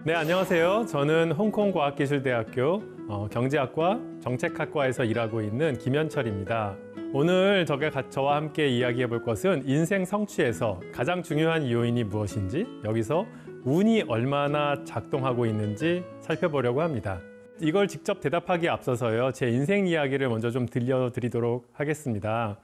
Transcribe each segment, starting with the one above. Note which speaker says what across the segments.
Speaker 1: 네, 안녕하세요. 저는 홍콩과학기술대학교 경제학과 정책학과에서 일하고 있는 김현철입니다. 오늘 저와 함께 이야기해 볼 것은 인생 성취에서 가장 중요한 요인이 무엇인지, 여기서 운이 얼마나 작동하고 있는지 살펴보려고 합니다. 이걸 직접 대답하기에 앞서서요, 제 인생 이야기를 먼저 좀 들려드리도록 하겠습니다.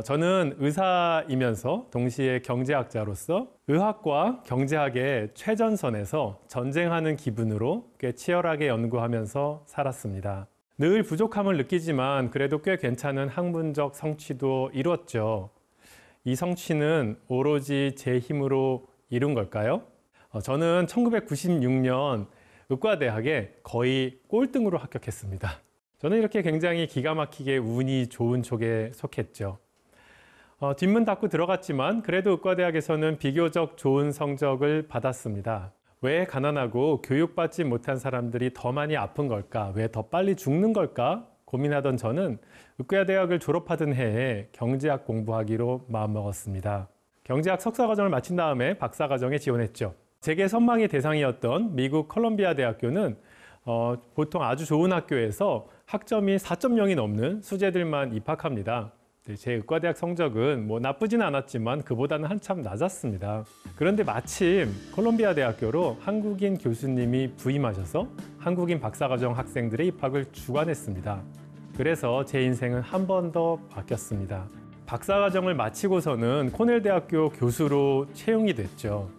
Speaker 1: 저는 의사이면서 동시에 경제학자로서 의학과 경제학의 최전선에서 전쟁하는 기분으로 꽤 치열하게 연구하면서 살았습니다. 늘 부족함을 느끼지만 그래도 꽤 괜찮은 학문적 성취도 이뤘죠. 이 성취는 오로지 제 힘으로 이룬 걸까요? 저는 1996년 의과대학에 거의 꼴등으로 합격했습니다. 저는 이렇게 굉장히 기가 막히게 운이 좋은 쪽에 속했죠. 뒷문 닫고 들어갔지만 그래도 의과대학에서는 비교적 좋은 성적을 받았습니다. 왜 가난하고 교육받지 못한 사람들이 더 많이 아픈 걸까? 왜 더 빨리 죽는 걸까? 고민하던 저는 의과대학을 졸업하던 해에 경제학 공부하기로 마음먹었습니다. 경제학 석사과정을 마친 다음에 박사과정에 지원했죠. 제게 선망의 대상이었던 미국 컬럼비아 대학교는 보통 아주 좋은 학교에서 학점이 4.0이 넘는 수재들만 입학합니다. 제 의과대학 성적은 나쁘진 않았지만 그보다는 한참 낮았습니다. 그런데 마침 콜롬비아 대학교로 한국인 교수님이 부임하셔서 한국인 박사과정 학생들의 입학을 주관했습니다. 그래서 제 인생은 한 번 더 바뀌었습니다. 박사과정을 마치고서는 코넬 대학교 교수로 채용이 됐죠.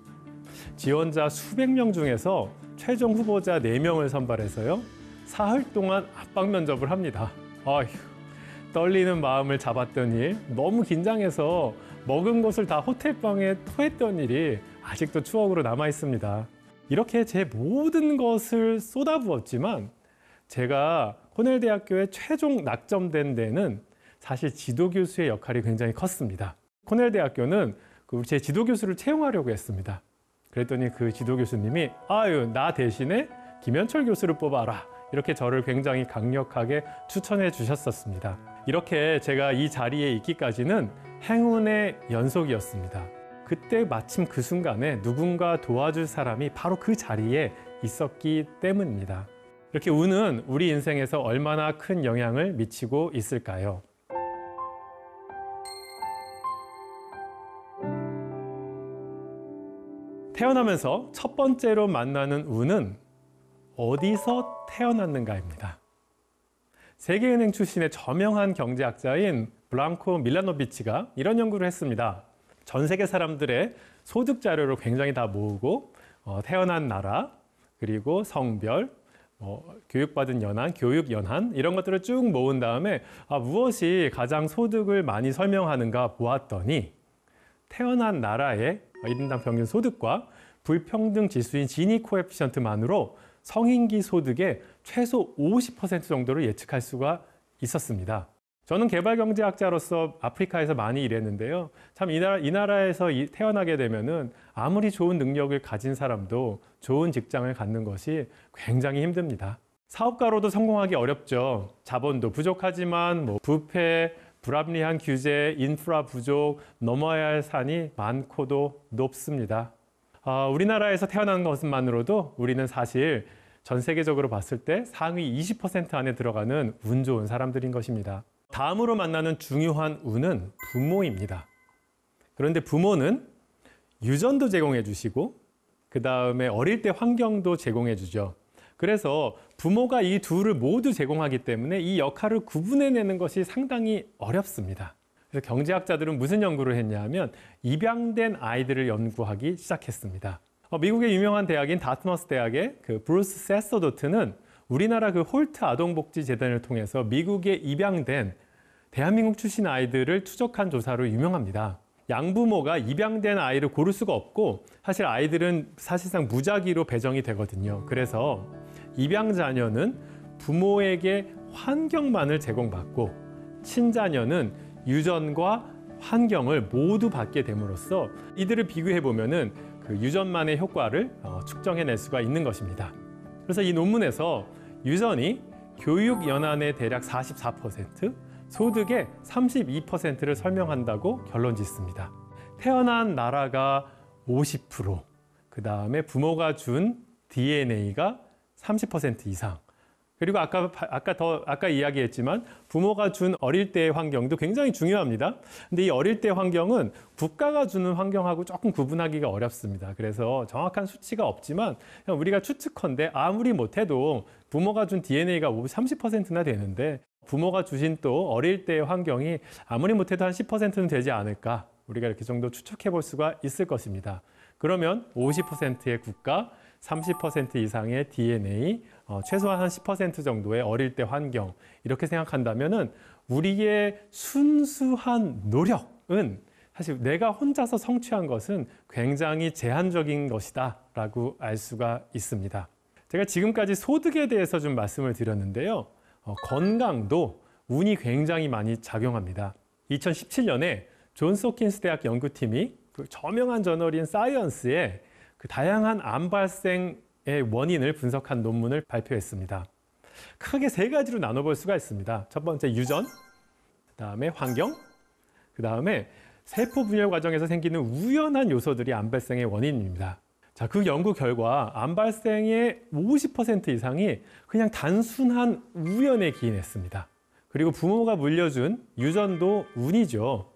Speaker 1: 지원자 수백 명 중에서 최종 후보자 4명을 선발해서요, 사흘 동안 압박 면접을 합니다. 아휴, 떨리는 마음을 잡았던 일, 너무 긴장해서 먹은 것을 다 호텔방에 토했던 일이 아직도 추억으로 남아 있습니다. 이렇게 제 모든 것을 쏟아부었지만 제가 코넬 대학교에 최종 낙점된 데는 사실 지도교수의 역할이 굉장히 컸습니다. 코넬 대학교는 제 지도교수를 채용하려고 했습니다. 그랬더니 그 지도교수님이 나 대신에 김현철 교수를 뽑아라, 이렇게 저를 굉장히 강력하게 추천해 주셨었습니다. 이렇게 제가 이 자리에 있기까지는 행운의 연속이었습니다. 그때 마침 그 순간에 누군가 도와줄 사람이 바로 그 자리에 있었기 때문입니다. 이렇게 운은 우리 인생에서 얼마나 큰 영향을 미치고 있을까요? 태어나면서 첫 번째로 만나는 운은 어디서 태어났는가입니다. 세계은행 출신의 저명한 경제학자인 블랑코 밀라노비치가 이런 연구를 했습니다. 전 세계 사람들의 소득 자료를 굉장히 다 모으고 태어난 나라, 그리고 성별, 교육받은 연한, 교육 연한, 이런 것들을 쭉 모은 다음에 무엇이 가장 소득을 많이 설명하는가 보았더니 태어난 나라의 1인당 평균 소득과 불평등 지수인 지니 코에피션트만으로 성인기 소득의 최소 50% 정도를 예측할 수가 있었습니다. 저는 개발경제학자로서 아프리카에서 많이 일했는데요. 참 이 나라에서 태어나게 되면은 아무리 좋은 능력을 가진 사람도 좋은 직장을 갖는 것이 굉장히 힘듭니다. 사업가로도 성공하기 어렵죠. 자본도 부족하지만 부패, 불합리한 규제, 인프라 부족, 넘어야 할 산이 많고도 높습니다. 우리나라에서 태어난 것만으로도 우리는 사실 전 세계적으로 봤을 때 상위 20% 안에 들어가는 운 좋은 사람들인 것입니다. 다음으로 만나는 중요한 운은 부모입니다. 그런데 부모는 유전도 제공해 주시고 그 다음에 어릴 때 환경도 제공해 주죠. 그래서 부모가 이 둘을 모두 제공하기 때문에 이 역할을 구분해내는 것이 상당히 어렵습니다. 그래서 경제학자들은 무슨 연구를 했냐 하면 입양된 아이들을 연구하기 시작했습니다. 미국의 유명한 대학인 다트머스 대학의 그 브루스 세서도트는 우리나라 그 홀트 아동복지재단을 통해서 미국에 입양된 대한민국 출신 아이들을 추적한 조사로 유명합니다. 양부모가 입양된 아이를 고를 수가 없고 사실 아이들은 사실상 무작위로 배정이 되거든요. 그래서 입양 자녀는 부모에게 환경만을 제공받고 친자녀는 유전과 환경을 모두 받게 됨으로써 이들을 비교해 보면은 그 유전만의 효과를 측정해낼 수가 있는 것입니다. 그래서 이 논문에서 유전이 교육 연한의 대략 44%, 소득의 32%를 설명한다고 결론 짓습니다. 태어난 나라가 50%, 그 다음에 부모가 준 DNA가 30% 이상, 그리고 아까 이야기했지만 부모가 준 어릴 때의 환경도 굉장히 중요합니다. 근데 이 어릴 때 환경은 국가가 주는 환경하고 조금 구분하기가 어렵습니다. 그래서 정확한 수치가 없지만 그냥 우리가 추측컨대 아무리 못해도 부모가 준 DNA가 30%나 되는데 부모가 주신 또 어릴 때의 환경이 아무리 못해도 한 10%는 되지 않을까, 우리가 이렇게 정도 추측해 볼 수가 있을 것입니다. 그러면 50%의 국가, 30% 이상의 DNA, 최소한 한 10% 정도의 어릴 때 환경, 이렇게 생각한다면은 우리의 순수한 노력은 사실 내가 혼자서 성취한 것은 굉장히 제한적인 것이다 라고 알 수가 있습니다. 제가 지금까지 소득에 대해서 좀 말씀을 드렸는데요. 건강도 운이 굉장히 많이 작용합니다. 2017년에 존스 홉킨스 대학 연구팀이 그 저명한 저널인 사이언스에 그 다양한 암 발생의 원인을 분석한 논문을 발표했습니다. 크게 세 가지로 나눠볼 수가 있습니다. 첫 번째 유전, 그다음에 환경, 그다음에 세포 분열 과정에서 생기는 우연한 요소들이 암 발생의 원인입니다. 자, 그 연구 결과 암 발생의 50% 이상이 그냥 단순한 우연에 기인했습니다. 그리고 부모가 물려준 유전도 운이죠.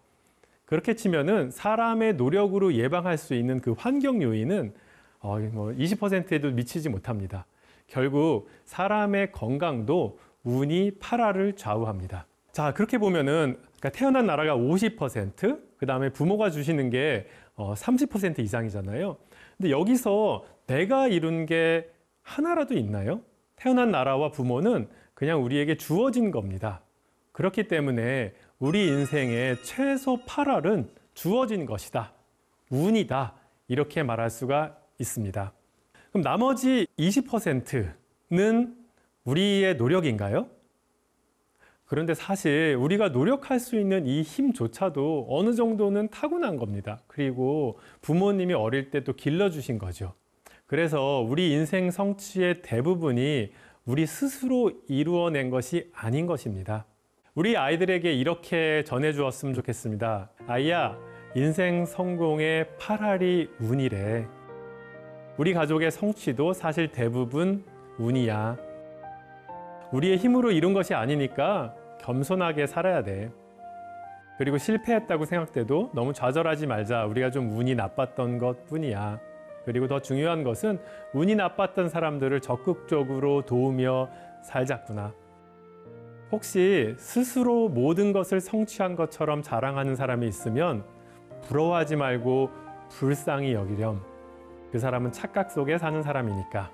Speaker 1: 그렇게 치면은 사람의 노력으로 예방할 수 있는 그 환경 요인은 20%에도 미치지 못합니다. 결국 사람의 건강도 운이 8할을 좌우합니다. 자, 그렇게 보면은 그러니까 태어난 나라가 50%, 그다음에 부모가 주시는 게 30% 이상이잖아요. 근데 여기서 내가 이룬 게 하나라도 있나요? 태어난 나라와 부모는 그냥 우리에게 주어진 겁니다. 그렇기 때문에 우리 인생의 최소 8할은 주어진 것이다, 운이다, 이렇게 말할 수가 있습니다. 그럼 나머지 20%는 우리의 노력인가요? 그런데 사실 우리가 노력할 수 있는 이 힘조차도 어느 정도는 타고난 겁니다. 그리고 부모님이 어릴 때 또 길러주신 거죠. 그래서 우리 인생 성취의 대부분이 우리 스스로 이루어낸 것이 아닌 것입니다. 우리 아이들에게 이렇게 전해주었으면 좋겠습니다. 아이야, 인생 성공의 8할이 운이래. 우리 가족의 성취도 사실 대부분 운이야. 우리의 힘으로 이룬 것이 아니니까 겸손하게 살아야 돼. 그리고 실패했다고 생각돼도 너무 좌절하지 말자. 우리가 좀 운이 나빴던 것 뿐이야. 그리고 더 중요한 것은 운이 나빴던 사람들을 적극적으로 도우며 살자꾸나. 혹시 스스로 모든 것을 성취한 것처럼 자랑하는 사람이 있으면 부러워하지 말고 불쌍히 여기렴. 그 사람은 착각 속에 사는 사람이니까.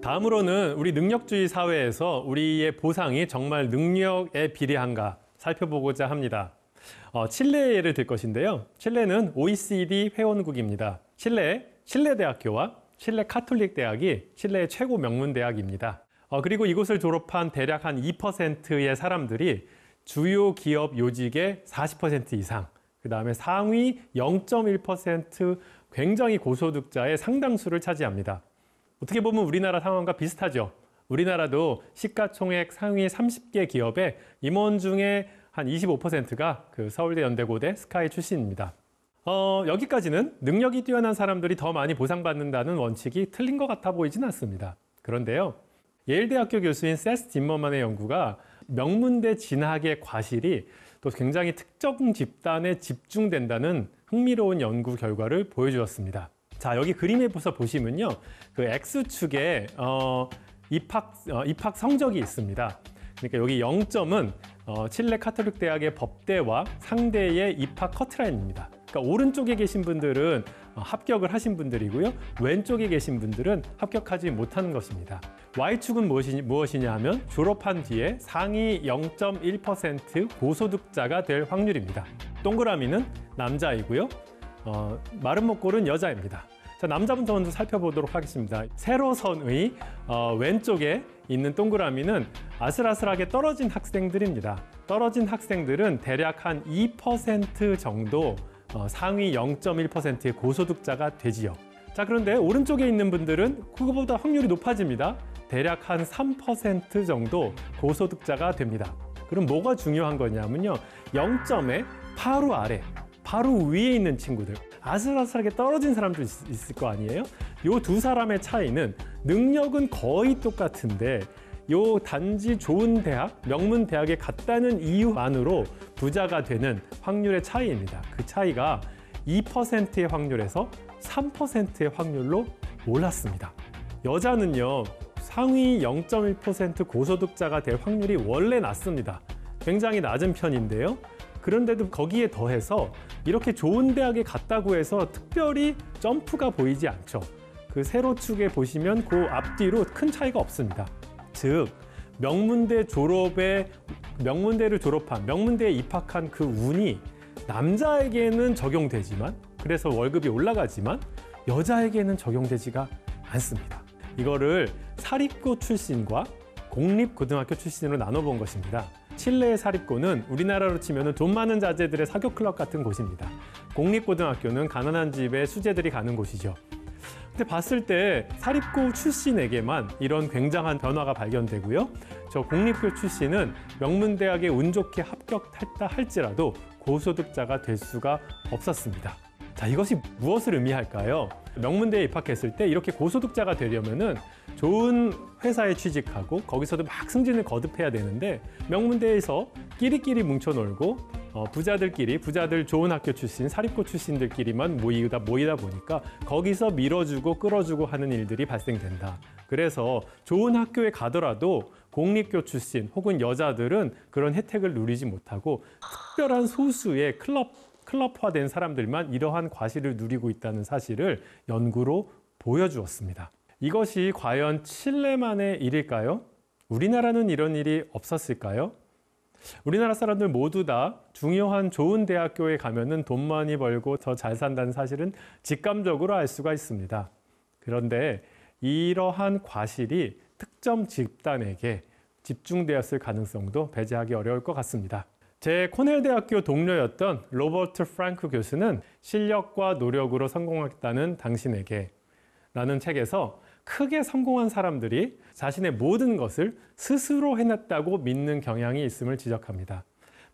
Speaker 1: 다음으로는 우리 능력주의 사회에서 우리의 보상이 정말 능력에 비례한가 살펴보고자 합니다. 칠레의 예를 들 것인데요. 칠레는 OECD 회원국입니다. 칠레 대학교와 칠레 카톨릭 대학이 칠레의 최고 명문 대학입니다. 그리고 이곳을 졸업한 대략 한 2%의 사람들이 주요 기업 요직의 40% 이상, 그 다음에 상위 0.1% 굉장히 고소득자의 상당수를 차지합니다. 어떻게 보면 우리나라 상황과 비슷하죠. 우리나라도 시가총액 상위 30개 기업의 임원 중에 한 25%가 그 서울대 연대고대 스카이 출신입니다. 여기까지는 능력이 뛰어난 사람들이 더 많이 보상받는다는 원칙이 틀린 것 같아 보이진 않습니다. 그런데요, 예일대학교 교수인 세스 짐머만의 연구가 명문대 진학의 과실이 또 굉장히 특정 집단에 집중된다는 흥미로운 연구 결과를 보여주었습니다. 자, 여기 그림에서 보시면요, 그 X축에 입학 성적이 있습니다. 그러니까 여기 0점은 칠레 카톨릭 대학의 법대와 상대의 입학 커트라인입니다. 그러니까 오른쪽에 계신 분들은 합격을 하신 분들이고요. 왼쪽에 계신 분들은 합격하지 못한 것입니다. Y축은 무엇이냐 하면 졸업한 뒤에 상위 0.1% 고소득자가 될 확률입니다. 동그라미는 남자이고요. 마른 목골은 여자입니다. 자, 남자부터 먼저 살펴보도록 하겠습니다. 세로선의 왼쪽에 있는 동그라미는 아슬아슬하게 떨어진 학생들입니다. 떨어진 학생들은 대략 한 2% 정도 상위 0.1%의 고소득자가 되지요. 자, 그런데 오른쪽에 있는 분들은 그거보다 확률이 높아집니다. 대략 한 3% 정도 고소득자가 됩니다. 그럼 뭐가 중요한 거냐면요. 0점의 바로 아래, 바로 위에 있는 친구들, 아슬아슬하게 떨어진 사람도 있을 거 아니에요? 요 두 사람의 차이는 능력은 거의 똑같은데 요 단지 좋은 대학, 명문 대학에 갔다는 이유만으로 부자가 되는 확률의 차이입니다. 그 차이가 2%의 확률에서 3%의 확률로 올랐습니다. 여자는요, 상위 0.1% 고소득자가 될 확률이 원래 낮습니다. 굉장히 낮은 편인데요. 그런데도 거기에 더해서 이렇게 좋은 대학에 갔다고 해서 특별히 점프가 보이지 않죠. 그 세로축에 보시면 그 앞뒤로 큰 차이가 없습니다. 즉, 명문대를 졸업한, 명문대에 입학한 그 운이 남자에게는 적용되지만, 그래서 월급이 올라가지만 여자에게는 적용되지가 않습니다. 이거를 사립고 출신과 공립고등학교 출신으로 나눠본 것입니다. 칠레의 사립고는 우리나라로 치면 돈 많은 자제들의 사교 클럽 같은 곳입니다. 공립고등학교는 가난한 집의 수재들이 가는 곳이죠. 근데 봤을 때 사립고 출신에게만 이런 굉장한 변화가 발견되고요. 저 공립고 출신은 명문대학에 운 좋게 합격했다 할지라도 고소득자가 될 수가 없었습니다. 자, 이것이 무엇을 의미할까요? 명문대에 입학했을 때 이렇게 고소득자가 되려면은 좋은 회사에 취직하고 거기서도 막 승진을 거듭해야 되는데 명문대에서 끼리끼리 뭉쳐놀고 부자들 좋은 학교 출신, 사립고 출신들끼리만 모이다 보니까 거기서 밀어주고 끌어주고 하는 일들이 발생된다. 그래서 좋은 학교에 가더라도 공립교 출신 혹은 여자들은 그런 혜택을 누리지 못하고 특별한 소수의 클럽화된 사람들만 이러한 과실을 누리고 있다는 사실을 연구로 보여주었습니다. 이것이 과연 칠레만의 일일까요? 우리나라는 이런 일이 없었을까요? 우리나라 사람들 모두 다 중요한 좋은 대학교에 가면은 돈 많이 벌고 더 잘 산다는 사실은 직감적으로 알 수가 있습니다. 그런데 이러한 과실이 특정 집단에게 집중되었을 가능성도 배제하기 어려울 것 같습니다. 제 코넬 대학교 동료였던 로버트 프랑크 교수는 실력과 노력으로 성공했다는 당신에게 라는 책에서 크게 성공한 사람들이 자신의 모든 것을 스스로 해냈다고 믿는 경향이 있음을 지적합니다.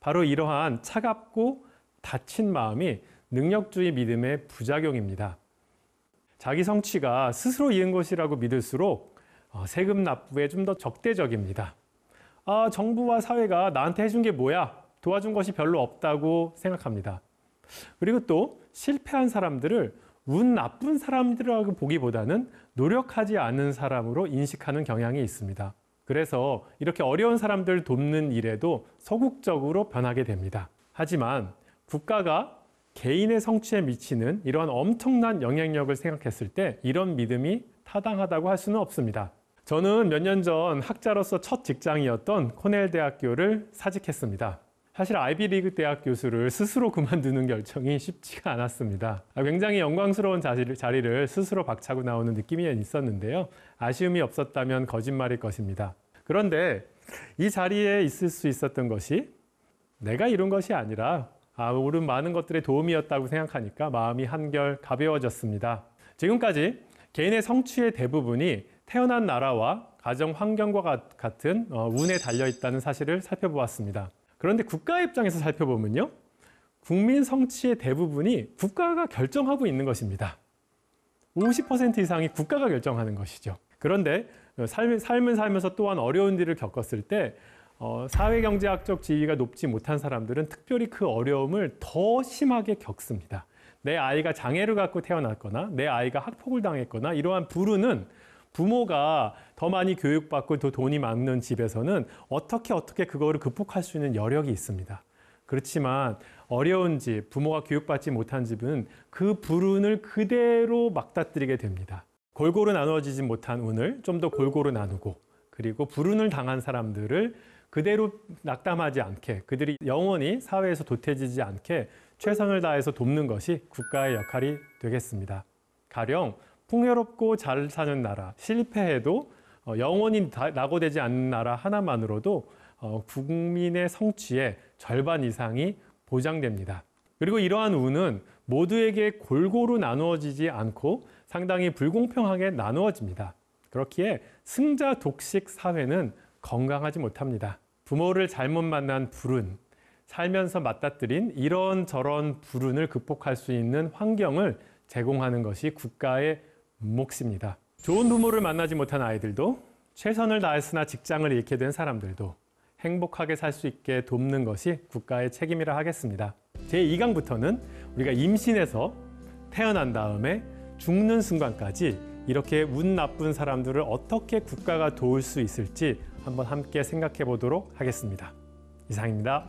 Speaker 1: 바로 이러한 차갑고 닫힌 마음이 능력주의 믿음의 부작용입니다. 자기 성취가 스스로 이은 것이라고 믿을수록 세금 납부에 좀 더 적대적입니다. 정부와 사회가 나한테 해준 게 뭐야? 도와준 것이 별로 없다고 생각합니다. 그리고 또 실패한 사람들을 운 나쁜 사람들이라고 보기보다는 노력하지 않은 사람으로 인식하는 경향이 있습니다. 그래서 이렇게 어려운 사람들 돕는 일에도 소극적으로 변하게 됩니다. 하지만 국가가 개인의 성취에 미치는 이런 엄청난 영향력을 생각했을 때 이런 믿음이 타당하다고 할 수는 없습니다. 저는 몇 년 전 학자로서 첫 직장이었던 코넬 대학교를 사직했습니다. 사실 아이비리그 대학 교수를 스스로 그만두는 결정이 쉽지가 않았습니다. 굉장히 영광스러운 자리를 스스로 박차고 나오는 느낌이 있었는데요. 아쉬움이 없었다면 거짓말일 것입니다. 그런데 이 자리에 있을 수 있었던 것이 내가 이룬 것이 아니라 옳은 많은 것들의 도움이었다고 생각하니까 마음이 한결 가벼워졌습니다. 지금까지 개인의 성취의 대부분이 태어난 나라와 가정 환경과 같은 운에 달려있다는 사실을 살펴보았습니다. 그런데 국가 입장에서 살펴보면요. 국민 성취의 대부분이 국가가 결정하고 있는 것입니다. 50% 이상이 국가가 결정하는 것이죠. 그런데 삶을 살면서 또한 어려운 일을 겪었을 때 사회경제학적 지위가 높지 못한 사람들은 특별히 그 어려움을 더 심하게 겪습니다. 내 아이가 장애를 갖고 태어났거나 내 아이가 학폭을 당했거나 이러한 불운은 부모가 더 많이 교육받고 더 돈이 많은 집에서는 어떻게 그거를 극복할 수 있는 여력이 있습니다. 그렇지만 어려운 집, 부모가 교육받지 못한 집은 그 불운을 그대로 맞닥뜨리게 됩니다. 골고루 나누어지지 못한 운을 좀 더 골고루 나누고, 그리고 불운을 당한 사람들을 그대로 낙담하지 않게, 그들이 영원히 사회에서 도태지지 않게 최선을 다해서 돕는 것이 국가의 역할이 되겠습니다. 가령 풍요롭고 잘 사는 나라, 실패해도 영원히 낙오되지 않는 나라 하나만으로도 국민의 성취의 절반 이상이 보장됩니다. 그리고 이러한 운은 모두에게 골고루 나누어지지 않고 상당히 불공평하게 나누어집니다. 그렇기에 승자 독식 사회는 건강하지 못합니다. 부모를 잘못 만난 불운, 살면서 맞닥뜨린 이런저런 불운을 극복할 수 있는 환경을 제공하는 것이 국가의 몫입니다. 좋은 부모를 만나지 못한 아이들도, 최선을 다했으나 직장을 잃게 된 사람들도 행복하게 살 수 있게 돕는 것이 국가의 책임이라 하겠습니다. 제2강부터는 우리가 임신해서 태어난 다음에 죽는 순간까지 이렇게 운 나쁜 사람들을 어떻게 국가가 도울 수 있을지 한번 함께 생각해 보도록 하겠습니다. 이상입니다.